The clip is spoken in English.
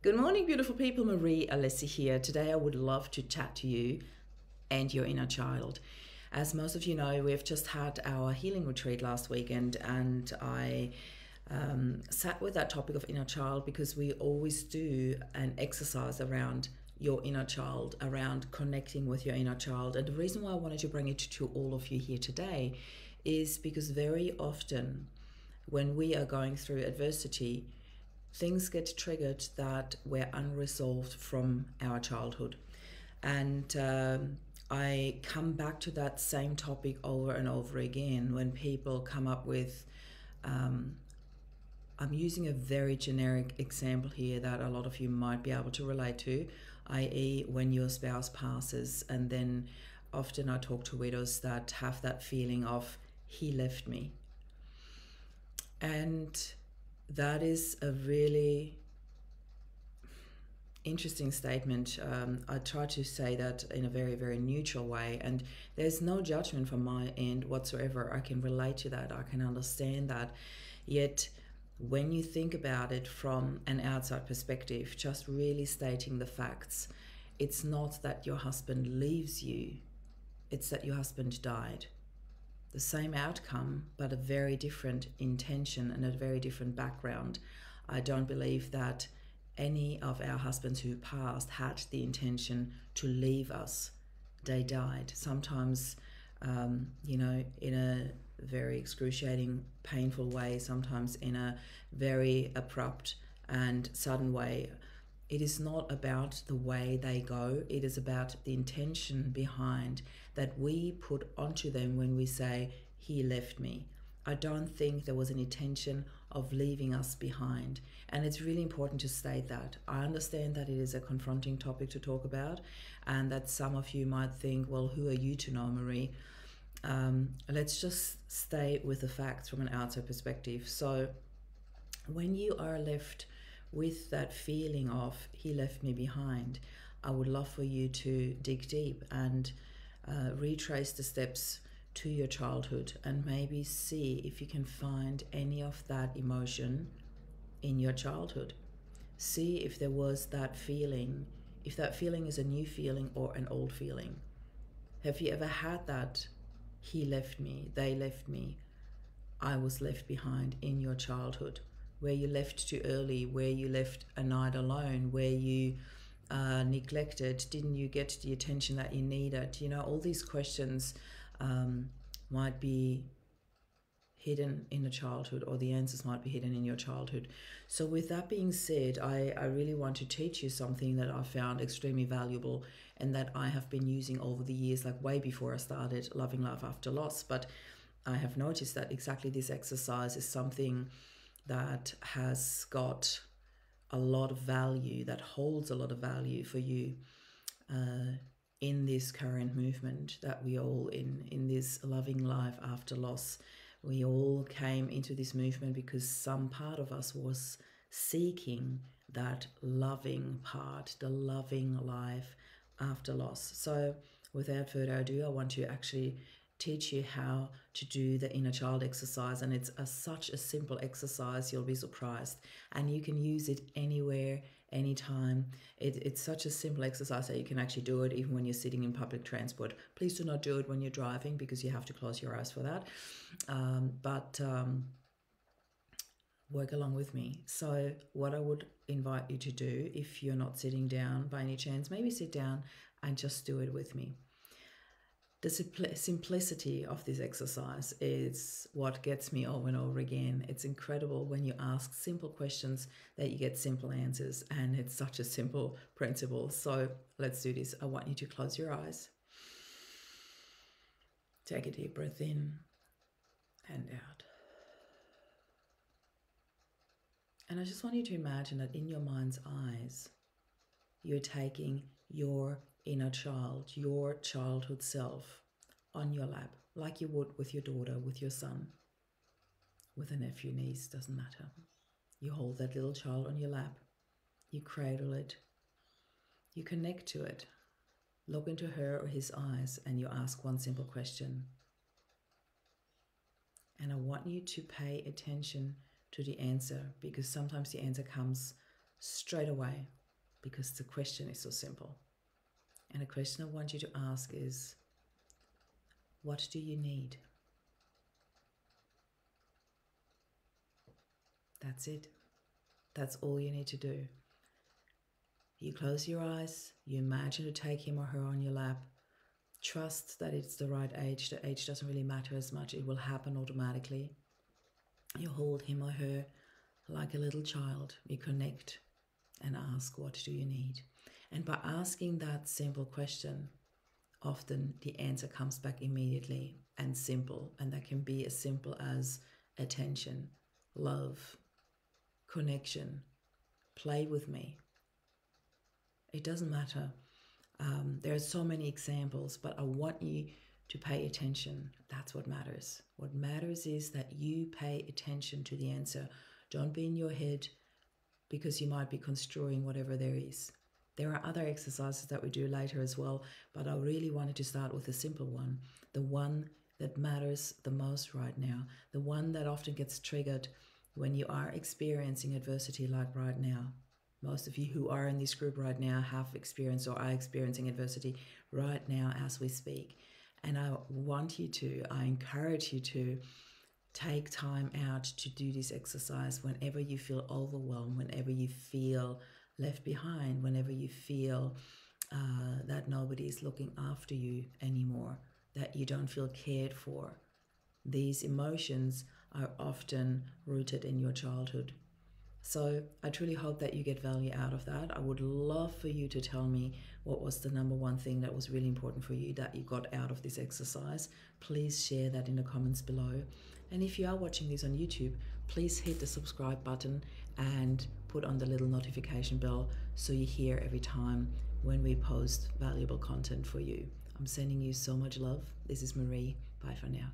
Good morning, beautiful people. Marie Alessi here. Today, I would love to chat to you and your inner child. As most of you know, we've just had our healing retreat last weekend, and I sat with that topic of inner child because we always do an exercise around your inner child, around connecting with your inner child. And the reason why I wanted to bring it to all of you here today is because very often when we are going through adversity, things get triggered that were unresolved from our childhood. And I come back to that same topic over and over again when people come up with, I'm using a very generic example here that a lot of you might be able to relate to, i.e., when your spouse passes, and then often I talk to widows that have that feeling of, he left me. And that is a really interesting statement. I try to say that in a very, very neutral way, and there's no judgment from my end whatsoever. I can relate to that, I can understand that. Yet, when you think about it from an outside perspective, just really stating the facts, it's not that your husband leaves you, it's that your husband died. The same outcome, but a very different intention and a very different background. I don't believe that any of our husbands who passed had the intention to leave us. They died. Sometimes, in a very excruciating, painful way, sometimes in a very abrupt and sudden way. It is not about the way they go, it is about the intention behind that we put onto them when we say, he left me. I don't think there was an intention of leaving us behind. And it's really important to state that. I understand that it is a confronting topic to talk about, and that some of you might think, well, who are you to know, Marie? Let's just stay with the facts from an outside perspective. So when you are left with that feeling of, he left me behind, I would love for you to dig deep and retrace the steps to your childhood and maybe see if you can find any of that emotion in your childhood. See if there was that feeling, if that feeling is a new feeling or an old feeling. Have you ever had that, he left me, they left me, I was left behind in your childhood? Where you left too early, where you left a night alone, where you neglected, didn't you get the attention that you needed? All these questions might be hidden in the childhood, or the answers might be hidden in your childhood. So with that being said, I really want to teach you something that I found extremely valuable and that I have been using over the years, like way before I started Loving Life After Loss. But I have noticed that exactly this exercise is something that has got a lot of value, that holds a lot of value for you in this current movement that we all in this loving life after loss. We all came into this movement because some part of us was seeking that loving part, the loving life after loss. So without further ado, I want to actually teach you how to do the inner child exercise, and it's such a simple exercise, you'll be surprised, and you can use it anywhere, anytime. It's such a simple exercise that you can actually do it even when you're sitting in public transport. Please do not do it when you're driving because you have to close your eyes for that, but work along with me. So what I would invite you to do, if you're not sitting down by any chance, maybe sit down and just do it with me. The simplicity of this exercise is what gets me over and over again. It's incredible when you ask simple questions that you get simple answers, and it's such a simple principle. So let's do this. I want you to close your eyes. Take a deep breath in and out. And I just want you to imagine that in your mind's eyes, you're taking your inner child, your childhood self, on your lap, like you would with your daughter, with your son, with a nephew, niece, doesn't matter. You hold that little child on your lap, you cradle it, you connect to it, look into her or his eyes, and you ask one simple question. And I want you to pay attention to the answer, because sometimes the answer comes straight away, because the question is so simple. And the question I want you to ask is, what do you need? That's it. That's all you need to do. You close your eyes, you imagine to take him or her on your lap. Trust that it's the right age. The age doesn't really matter as much, it will happen automatically. You hold him or her like a little child. You connect and ask, what do you need? And by asking that simple question, often the answer comes back immediately and simple. And that can be as simple as attention, love, connection, play with me. It doesn't matter. There are so many examples, but I want you to pay attention. That's what matters. What matters is that you pay attention to the answer. Don't be in your head, because you might be construing whatever there is. There are other exercises that we do later as well, but I really wanted to start with a simple one, the one that matters the most right now, the one that often gets triggered when you are experiencing adversity like right now. Most of you who are in this group right now have experienced or are experiencing adversity right now as we speak. And I encourage you to take time out to do this exercise whenever you feel overwhelmed, whenever you feel left behind, whenever you feel that nobody is looking after you anymore, that you don't feel cared for. These emotions are often rooted in your childhood. So I truly hope that you get value out of that. I would love for you to tell me what was the number one thing that was really important for you that you got out of this exercise. Please share that in the comments below. And if you are watching this on YouTube, please hit the subscribe button and put on the little notification bell so you hear every time when we post valuable content for you. I'm sending you so much love. This is Marie. Bye for now.